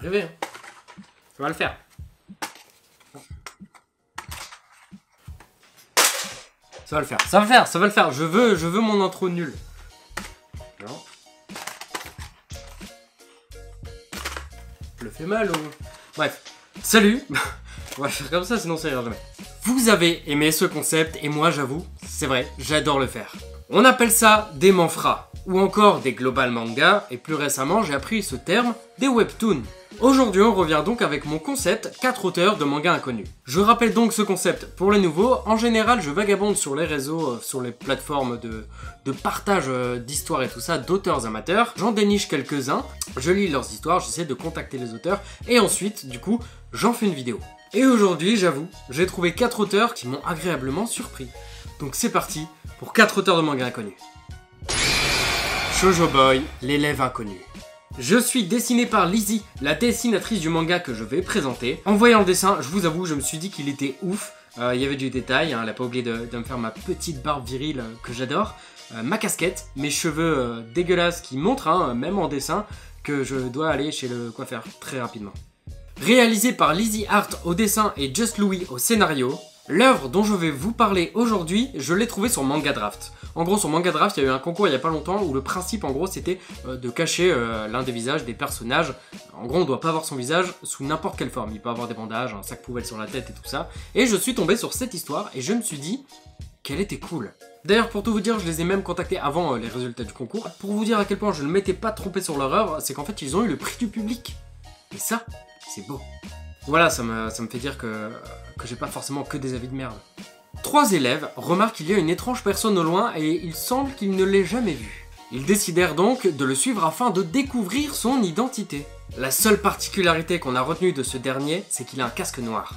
arriver. Hein. Ça va le faire. Ça va le faire, ça va le faire, ça va le faire. Je veux mon intro nul. Non. Je le fais mal ou... Bref. Salut. On va le faire comme ça, sinon ça ira jamais. Vous avez aimé ce concept et moi j'avoue, c'est vrai, j'adore le faire. On appelle ça des manfras, ou encore des global mangas, et plus récemment j'ai appris ce terme, des webtoons. Aujourd'hui on revient donc avec mon concept 4 auteurs de mangas inconnus. Je rappelle donc ce concept pour les nouveaux, en général je vagabonde sur les réseaux, sur les plateformes de partage d'histoires et tout ça, d'auteurs amateurs, j'en déniche quelques-uns, je lis leurs histoires, j'essaie de contacter les auteurs, et ensuite du coup j'en fais une vidéo. Et aujourd'hui j'avoue, j'ai trouvé 4 auteurs qui m'ont agréablement surpris. Donc c'est parti pour 4 auteurs de mangas inconnus. Shoujo Boy, l'élève inconnu. Je suis dessiné par Lizzie, la dessinatrice du manga que je vais présenter. En voyant le dessin, je vous avoue, je me suis dit qu'il était ouf. Il y avait du détail, hein, elle n'a pas oublié de me faire ma petite barbe virile que j'adore. Ma casquette, mes cheveux dégueulasses qui montrent, hein, même en dessin, que je dois aller chez le coiffeur très rapidement. Réalisé par Lizzie Art au dessin et Just Louis au scénario, l'œuvre dont je vais vous parler aujourd'hui, je l'ai trouvée sur Manga Draft. En gros, sur Manga Draft, il y a eu un concours il n'y a pas longtemps où le principe, en gros, c'était de cacher l'un des visages des personnages. En gros, on ne doit pas avoir son visage sous n'importe quelle forme. Il peut avoir des bandages, un sac poubelle sur la tête et tout ça. Et je suis tombé sur cette histoire et je me suis dit qu'elle était cool. D'ailleurs, pour tout vous dire, je les ai même contactés avant les résultats du concours. Pour vous dire à quel point je ne m'étais pas trompé sur leur œuvre, c'est qu'en fait, ils ont eu le prix du public. Et ça, c'est beau. Voilà, ça me fait dire que j'ai pas forcément que des avis de merde. 3 élèves remarquent qu'il y a une étrange personne au loin et il semble qu'ils ne l'aient jamais vue. Ils décidèrent donc de le suivre afin de découvrir son identité. La seule particularité qu'on a retenue de ce dernier, c'est qu'il a un casque noir.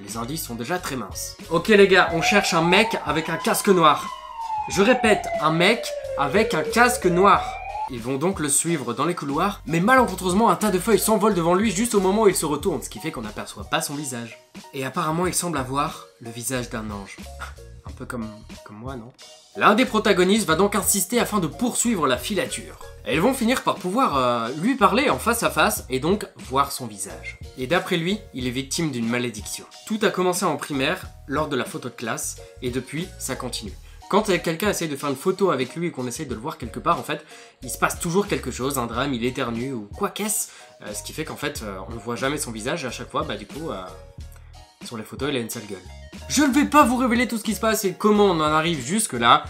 Les indices sont déjà très minces. Ok les gars, on cherche un mec avec un casque noir. Je répète, un mec avec un casque noir. Ils vont donc le suivre dans les couloirs, mais malencontreusement un tas de feuilles s'envole devant lui juste au moment où il se retourne, ce qui fait qu'on n'aperçoit pas son visage. Et apparemment il semble avoir le visage d'un ange. Un peu comme moi, non? L'un des protagonistes va donc insister afin de poursuivre la filature. Et ils vont finir par pouvoir lui parler en face à face et donc voir son visage. Et d'après lui, il est victime d'une malédiction. Tout a commencé en primaire, lors de la photo de classe, et depuis, ça continue. Quand quelqu'un essaye de faire une photo avec lui et qu'on essaye de le voir quelque part, en fait, il se passe toujours quelque chose, un drame, il éternue ou quoi qu'est-ce, ce qui fait qu'en fait, on ne voit jamais son visage et à chaque fois, bah du coup, sur les photos, il a une sale gueule. Je ne vais pas vous révéler tout ce qui se passe et comment on en arrive jusque là.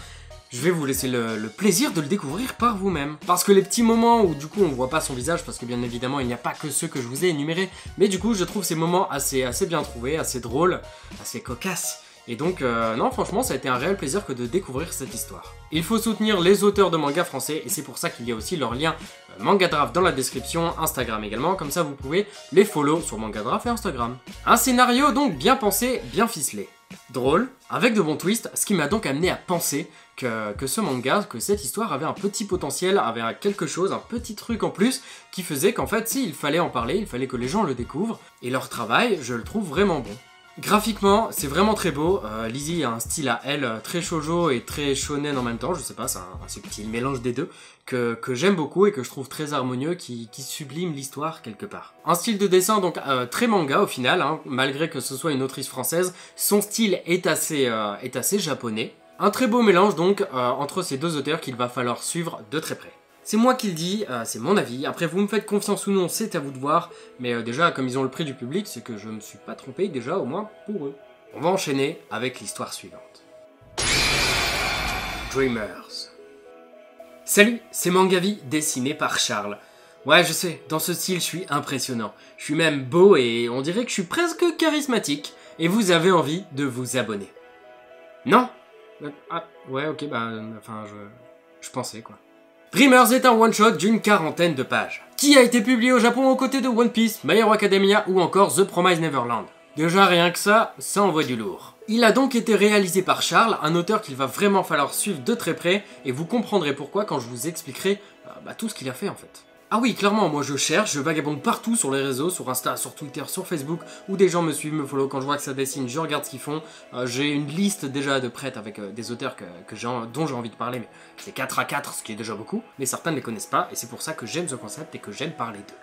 Je vais vous laisser le plaisir de le découvrir par vous-même. Parce que les petits moments où du coup on voit pas son visage, parce que bien évidemment il n'y a pas que ceux que je vous ai énumérés, mais du coup je trouve ces moments assez bien trouvés, assez drôles, assez cocasses. Et donc, non, franchement, ça a été un réel plaisir que de découvrir cette histoire. Il faut soutenir les auteurs de mangas français, et c'est pour ça qu'il y a aussi leur lien Manga Draft dans la description, Instagram également, comme ça vous pouvez les follow sur Manga Draft et Instagram. Un scénario donc bien pensé, bien ficelé. Drôle, avec de bons twists, ce qui m'a donc amené à penser que ce manga, que cette histoire avait un petit potentiel, avait quelque chose, un petit truc en plus, qui faisait qu'en fait, si, il fallait en parler, il fallait que les gens le découvrent, et leur travail, je le trouve vraiment bon. Graphiquement, c'est vraiment très beau. Lizzie a un style à elle très shoujo et très shonen en même temps. Je sais pas, c'est un subtil mélange des deux que j'aime beaucoup et que je trouve très harmonieux, qui sublime l'histoire quelque part. Un style de dessin donc très manga au final, hein, malgré que ce soit une autrice française. Son style est assez japonais. Un très beau mélange donc entre ces deux auteurs qu'il va falloir suivre de très près. C'est moi qui le dis, c'est mon avis. Après, vous me faites confiance ou non, c'est à vous de voir. Mais déjà, comme ils ont le prix du public, c'est que je me suis pas trompé déjà, au moins pour eux. On va enchaîner avec l'histoire suivante. Dreamers. Salut, c'est Mangavi, dessiné par Charles. Ouais, je sais, dans ce style, je suis impressionnant. Je suis même beau et on dirait que je suis presque charismatique. Et vous avez envie de vous abonner. Non? Ah, ouais, ok, bah, enfin, je pensais, quoi. Dreamers est un one-shot d'une 40aine de pages, qui a été publié au Japon aux côtés de One Piece, My Hero Academia ou encore The Promised Neverland. Déjà rien que ça envoie du lourd. Il a donc été réalisé par Charles, un auteur qu'il va vraiment falloir suivre de très près, et vous comprendrez pourquoi quand je vous expliquerai tout ce qu'il a fait en fait. Ah oui, clairement, moi je cherche, je vagabonde partout sur les réseaux, sur Insta, sur Twitter, sur Facebook, où des gens me suivent, me follow, quand je vois que ça dessine, je regarde ce qu'ils font. J'ai une liste déjà de prête avec des auteurs dont j'ai envie de parler, mais c'est 4 à 4, ce qui est déjà beaucoup, mais certains ne les connaissent pas, et c'est pour ça que j'aime ce concept et que j'aime parler d'eux.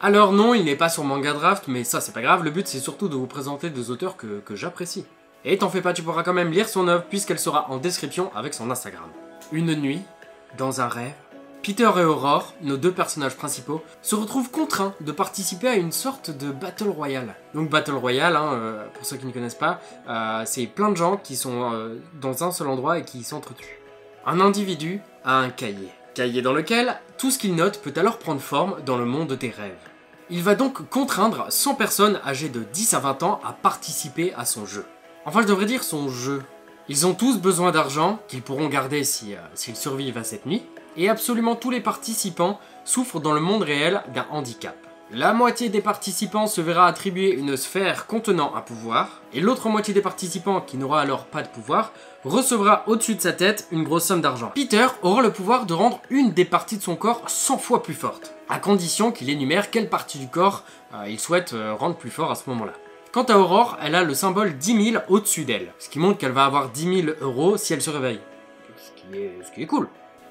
Alors non, il n'est pas sur Manga Draft, mais ça c'est pas grave, le but c'est surtout de vous présenter des auteurs que j'apprécie. Et t'en fais pas, tu pourras quand même lire son œuvre puisqu'elle sera en description avec son Instagram. Une nuit, dans un rêve, Peter et Aurore, nos deux personnages principaux, se retrouvent contraints de participer à une sorte de Battle Royale. Donc Battle Royale, pour ceux qui ne connaissent pas, c'est plein de gens qui sont dans un seul endroit et qui s'entretuent. Un individu a un cahier. Cahier dans lequel tout ce qu'il note peut alors prendre forme dans le monde des rêves. Il va donc contraindre 100 personnes âgées de 10 à 20 ans à participer à son jeu. Enfin, je devrais dire son jeu. Ils ont tous besoin d'argent, qu'ils pourront garder s'ils survivent à cette nuit, et absolument tous les participants souffrent dans le monde réel d'un handicap. La moitié des participants se verra attribuer une sphère contenant un pouvoir, et l'autre moitié des participants, qui n'aura alors pas de pouvoir, recevra au-dessus de sa tête une grosse somme d'argent. Peter aura le pouvoir de rendre une des parties de son corps 100 fois plus forte, à condition qu'il énumère quelle partie du corps il souhaite rendre plus fort à ce moment-là. Quant à Aurore, elle a le symbole 10 000 au-dessus d'elle, ce qui montre qu'elle va avoir 10 000 € si elle se réveille. Ce qui est cool.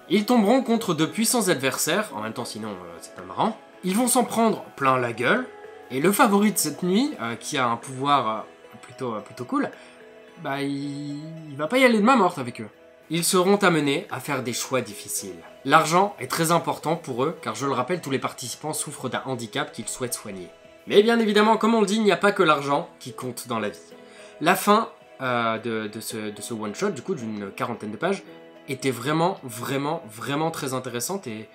Ils tomberont contre de puissants adversaires, en même temps sinon c'est pas marrant. Ils vont s'en prendre plein la gueule, et le favori de cette nuit, qui a un pouvoir plutôt cool, bah il va pas y aller de main morte avec eux. Ils seront amenés à faire des choix difficiles. L'argent est très important pour eux, car je le rappelle, tous les participants souffrent d'un handicap qu'ils souhaitent soigner. Mais bien évidemment, comme on le dit, il n'y a pas que l'argent qui compte dans la vie. La fin de ce one-shot, du coup d'une quarantaine de pages, était vraiment très intéressante et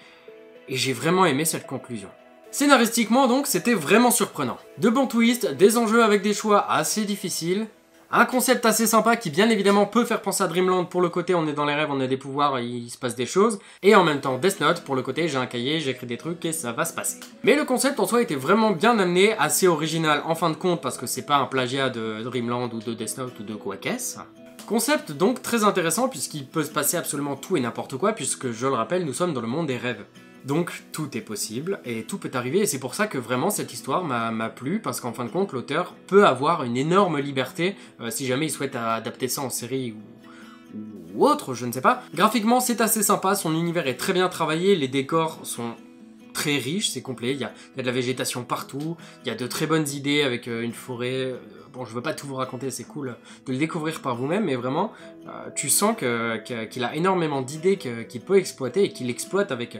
j'ai vraiment aimé cette conclusion. Scénaristiquement donc, c'était vraiment surprenant. De bons twists, des enjeux avec des choix assez difficiles, un concept assez sympa qui bien évidemment peut faire penser à Dreamland pour le côté on est dans les rêves, on a des pouvoirs, il se passe des choses, et en même temps Death Note pour le côté j'ai un cahier, j'écris des trucs et ça va se passer. Mais le concept en soi était vraiment bien amené, assez original en fin de compte parce que c'est pas un plagiat de Dreamland ou de Death Note ou de quoi qu'est-ce. Concept donc très intéressant puisqu'il peut se passer absolument tout et n'importe quoi puisque je le rappelle nous sommes dans le monde des rêves. Donc tout est possible et tout peut arriver et c'est pour ça que vraiment cette histoire m'a plu parce qu'en fin de compte l'auteur peut avoir une énorme liberté si jamais il souhaite adapter ça en série ou autre, je ne sais pas. Graphiquement c'est assez sympa, son univers est très bien travaillé, les décors sont très riches, c'est complet, il y a de la végétation partout, il y a de très bonnes idées avec une forêt. Bon, je veux pas tout vous raconter, c'est cool de le découvrir par vous-même, mais vraiment, tu sens qu'il a énormément d'idées qu'il peut exploiter et qu'il exploite avec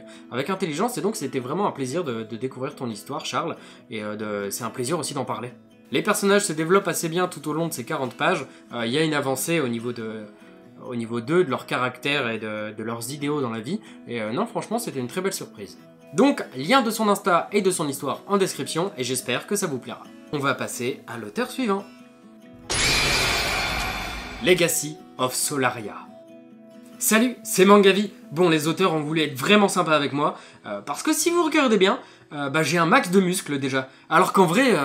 intelligence, et donc c'était vraiment un plaisir de découvrir ton histoire, Charles, et c'est un plaisir aussi d'en parler. Les personnages se développent assez bien tout au long de ces 40 pages, il y a une avancée au niveau 2 de leur caractère et de leurs idéaux dans la vie, et non, franchement, c'était une très belle surprise. Donc, lien de son Insta et de son histoire en description, et j'espère que ça vous plaira. On va passer à l'auteur suivant. Legacy of Solaria. Salut, c'est Mangavi. Bon, les auteurs ont voulu être vraiment sympas avec moi, parce que si vous regardez bien, j'ai un max de muscles déjà. Alors qu'en vrai,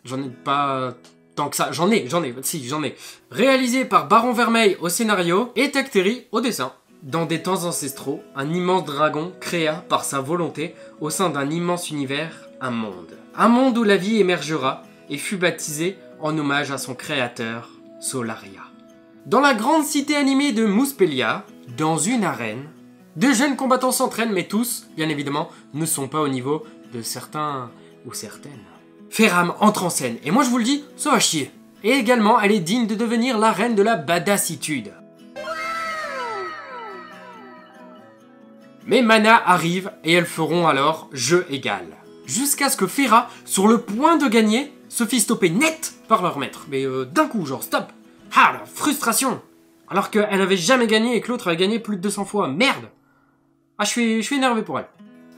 j'en ai pas tant que ça. J'en ai. Réalisé par Baron Vermeil au scénario et Tech Terry au dessin. Dans des temps ancestraux, un immense dragon créa par sa volonté, au sein d'un immense univers, un monde. Un monde où la vie émergera et fut baptisé en hommage à son créateur, Solaria. Dans la grande cité animée de Mouspelia, dans une arène, de jeunes combattants s'entraînent, mais tous, bien évidemment, ne sont pas au niveau de certains ou certaines. Ferram entre en scène, et moi je vous le dis, ça va chier. Et également, elle est digne de devenir la reine de la badassitude. Mais Mana arrive et elles feront alors jeu égal. Jusqu'à ce que Fera, sur le point de gagner, se fit stopper net par leur maître. Mais d'un coup, genre stop. Ah, la frustration. Alors qu'elle avait jamais gagné et que l'autre avait gagné plus de 200 fois. Merde. Ah, je suis énervé pour elle.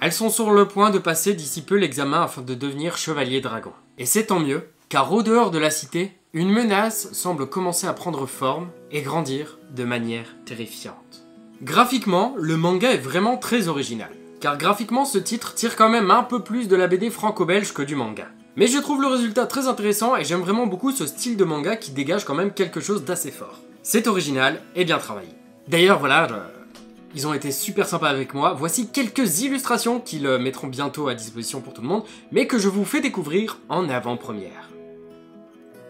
Elles sont sur le point de passer d'ici peu l'examen afin de devenir chevalier dragon. Et c'est tant mieux, car au dehors de la cité, une menace semble commencer à prendre forme et grandir de manière terrifiante. Graphiquement, le manga est vraiment très original, car graphiquement ce titre tire quand même un peu plus de la BD franco-belge que du manga. Mais je trouve le résultat très intéressant et j'aime vraiment beaucoup ce style de manga qui dégage quand même quelque chose d'assez fort. C'est original et bien travaillé. D'ailleurs voilà, ils ont été super sympas avec moi, voici quelques illustrations qu'ils mettront bientôt à disposition pour tout le monde, mais que je vous fais découvrir en avant-première.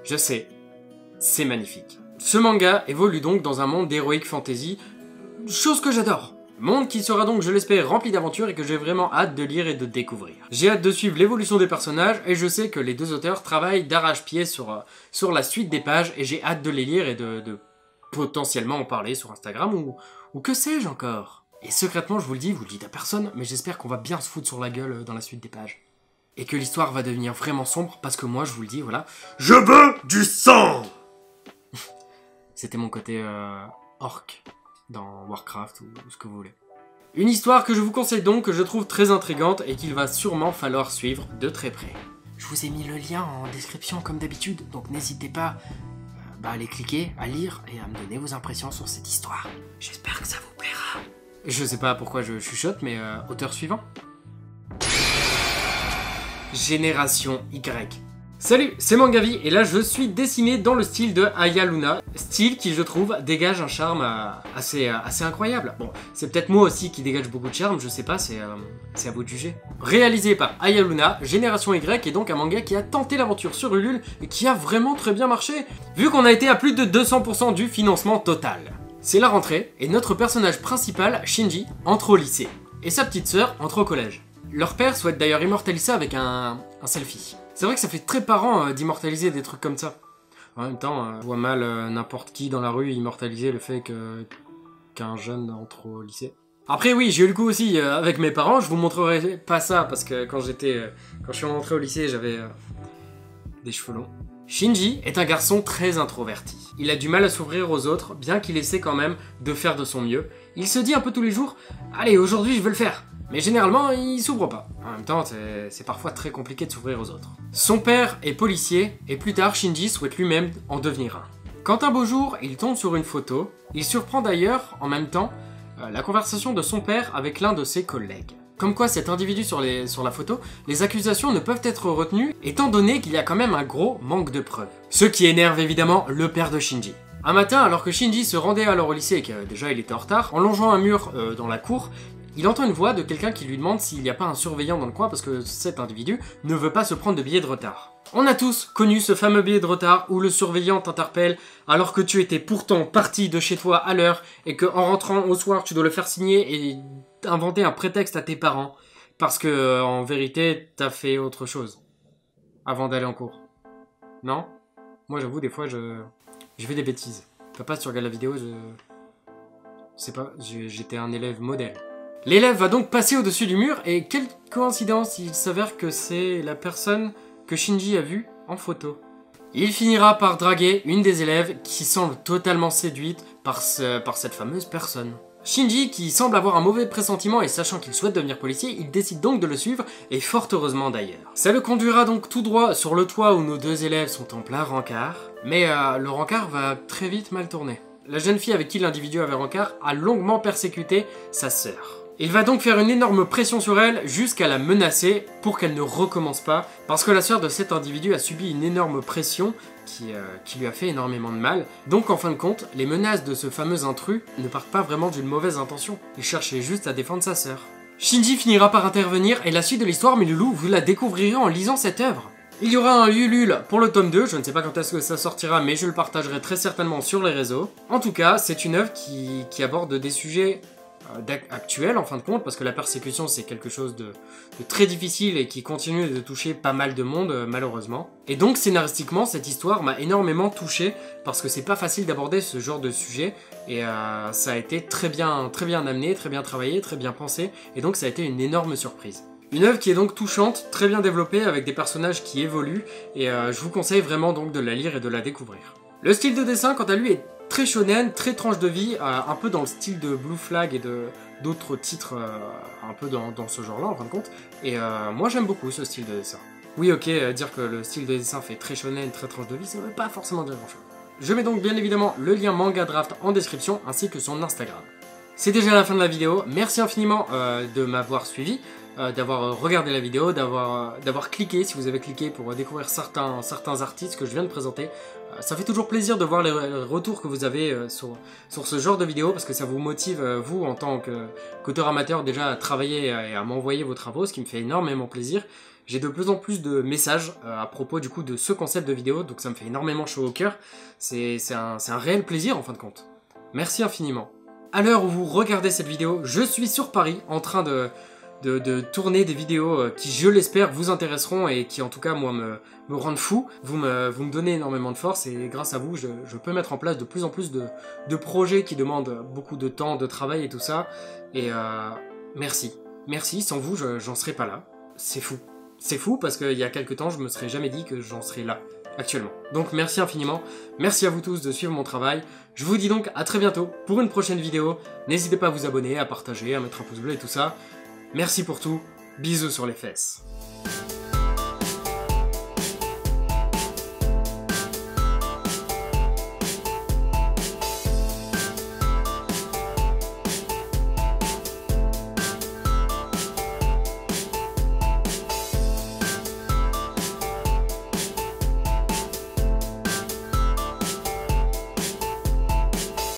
Je sais, c'est magnifique. Ce manga évolue donc dans un monde d'heroic fantasy, chose que j'adore. Monde qui sera donc, je l'espère, rempli d'aventures et que j'ai vraiment hâte de lire et de découvrir. J'ai hâte de suivre l'évolution des personnages et je sais que les deux auteurs travaillent d'arrache-pied sur la suite des pages et j'ai hâte de les lire et de potentiellement en parler sur Instagram ou que sais-je encore. Et secrètement, je vous le dites à personne, mais j'espère qu'on va bien se foutre sur la gueule dans la suite des pages. Et que l'histoire va devenir vraiment sombre parce que moi, je vous le dis, voilà. Je veux du sang. C'était mon côté orc dans Warcraft ou ce que vous voulez. Une histoire que je vous conseille donc, que je trouve très intrigante et qu'il va sûrement falloir suivre de très près. Je vous ai mis le lien en description comme d'habitude, donc n'hésitez pas à aller cliquer, à lire et à me donner vos impressions sur cette histoire. J'espère que ça vous plaira. Je sais pas pourquoi je chuchote, mais auteur suivant. Génération Y. Salut, c'est Mangavi et là je suis dessiné dans le style de Aya Luna, style qui je trouve dégage un charme assez incroyable. Bon, c'est peut-être moi aussi qui dégage beaucoup de charme, je sais pas, c'est à vous de juger. Réalisé par Aya Luna, Génération Y est donc un manga qui a tenté l'aventure sur Ulule et qui a vraiment très bien marché, vu qu'on a été à plus de 200% du financement total. C'est la rentrée et notre personnage principal, Shinji, entre au lycée et sa petite sœur entre au collège. Leur père souhaite d'ailleurs immortaliser ça avec un selfie. C'est vrai que ça fait très parent d'immortaliser des trucs comme ça. En même temps, je vois mal n'importe qui dans la rue immortaliser le fait qu'un jeune entre au lycée. Après oui, j'ai eu le coup aussi avec mes parents, je vous montrerai pas ça parce que quand je suis rentré au lycée, j'avais des cheveux longs. Shinji est un garçon très introverti. Il a du mal à s'ouvrir aux autres, bien qu'il essaie quand même de faire de son mieux. Il se dit un peu tous les jours « Allez, aujourd'hui je veux le faire !» Mais généralement, il s'ouvre pas. En même temps, c'est parfois très compliqué de s'ouvrir aux autres. Son père est policier, et plus tard, Shinji souhaite lui-même en devenir un. Quand un beau jour, il tombe sur une photo, il surprend d'ailleurs, en même temps, la conversation de son père avec l'un de ses collègues. Comme quoi cet individu sur la photo, les accusations ne peuvent être retenues, étant donné qu'il y a quand même un gros manque de preuves. Ce qui énerve évidemment le père de Shinji. Un matin, alors que Shinji se rendait alors au lycée et que déjà il était en retard, en longeant un mur dans la cour, il entend une voix de quelqu'un qui lui demande s'il n'y a pas un surveillant dans le coin parce que cet individu ne veut pas se prendre de billets de retard. On a tous connu ce fameux billet de retard où le surveillant t'interpelle alors que tu étais pourtant parti de chez toi à l'heure et qu'en rentrant au soir tu dois le faire signer et inventer un prétexte à tes parents parce que en vérité t'as fait autre chose avant d'aller en cours. Non? Moi j'avoue des fois je fais des bêtises. Papa, si tu regardes la vidéo, j'étais un élève modèle. L'élève va donc passer au-dessus du mur et quelle coïncidence, il s'avère que c'est la personne que Shinji a vue en photo. Il finira par draguer une des élèves qui semble totalement séduite par cette fameuse personne. Shinji, qui semble avoir un mauvais pressentiment et sachant qu'il souhaite devenir policier, il décide donc de le suivre, et fort heureusement d'ailleurs. Ça le conduira donc tout droit sur le toit où nos deux élèves sont en plein rencard, mais le rencard va très vite mal tourner. La jeune fille avec qui l'individu avait rencard a longuement persécuté sa sœur. Il va donc faire une énorme pression sur elle jusqu'à la menacer pour qu'elle ne recommence pas, parce que la sœur de cet individu a subi une énorme pression qui lui a fait énormément de mal. Donc en fin de compte, les menaces de ce fameux intrus ne partent pas vraiment d'une mauvaise intention, il cherchait juste à défendre sa sœur. Shinji finira par intervenir et la suite de l'histoire, mes loulous, vous la découvrirez en lisant cette œuvre. Il y aura un Ulule pour le tome 2, je ne sais pas quand est-ce que ça sortira, mais je le partagerai très certainement sur les réseaux. En tout cas, c'est une œuvre qui aborde des sujets actuel en fin de compte, parce que la persécution c'est quelque chose de très difficile et qui continue de toucher pas mal de monde malheureusement. Et donc scénaristiquement cette histoire m'a énormément touché parce que c'est pas facile d'aborder ce genre de sujet et ça a été très bien amené, très bien travaillé, très bien pensé et donc ça a été une énorme surprise. Une œuvre qui est donc touchante, très bien développée avec des personnages qui évoluent et je vous conseille vraiment donc de la lire et de la découvrir. Le style de dessin quant à lui est très shonen, très tranche de vie, un peu dans le style de Blue Flag et d'autres titres un peu dans ce genre-là en fin de compte. Et moi j'aime beaucoup ce style de dessin. Oui ok, dire que le style de dessin fait très shonen, très tranche de vie, ça ne veut pas forcément dire grand-chose. Je mets donc bien évidemment le lien Manga Draft en description ainsi que son Instagram. C'est déjà la fin de la vidéo, merci infiniment de m'avoir suivi, d'avoir regardé la vidéo, d'avoir cliqué, si vous avez cliqué pour découvrir certains artistes que je viens de présenter. Ça fait toujours plaisir de voir les retours que vous avez sur ce genre de vidéo parce que ça vous motive, vous, en tant qu'auteur amateur, déjà à travailler et à m'envoyer vos travaux, ce qui me fait énormément plaisir. J'ai de plus en plus de messages à propos du coup de ce concept de vidéo, donc ça me fait énormément chaud au cœur. C'est un réel plaisir en fin de compte. Merci infiniment. à l'heure où vous regardez cette vidéo, je suis sur Paris en train de tourner des vidéos qui, je l'espère, vous intéresseront et qui, en tout cas, moi, me rendent fou. Vous me donnez énormément de force et grâce à vous, je peux mettre en place de plus en plus de projets qui demandent beaucoup de temps, de travail et tout ça. Et merci. Merci, sans vous, j'en serais pas là. C'est fou. C'est fou parce qu'il y a quelques temps, je me serais jamais dit que j'en serais là, actuellement. Donc merci infiniment. Merci à vous tous de suivre mon travail. Je vous dis donc à très bientôt pour une prochaine vidéo. N'hésitez pas à vous abonner, à partager, à mettre un pouce bleu et tout ça. Merci pour tout, bisous sur les fesses.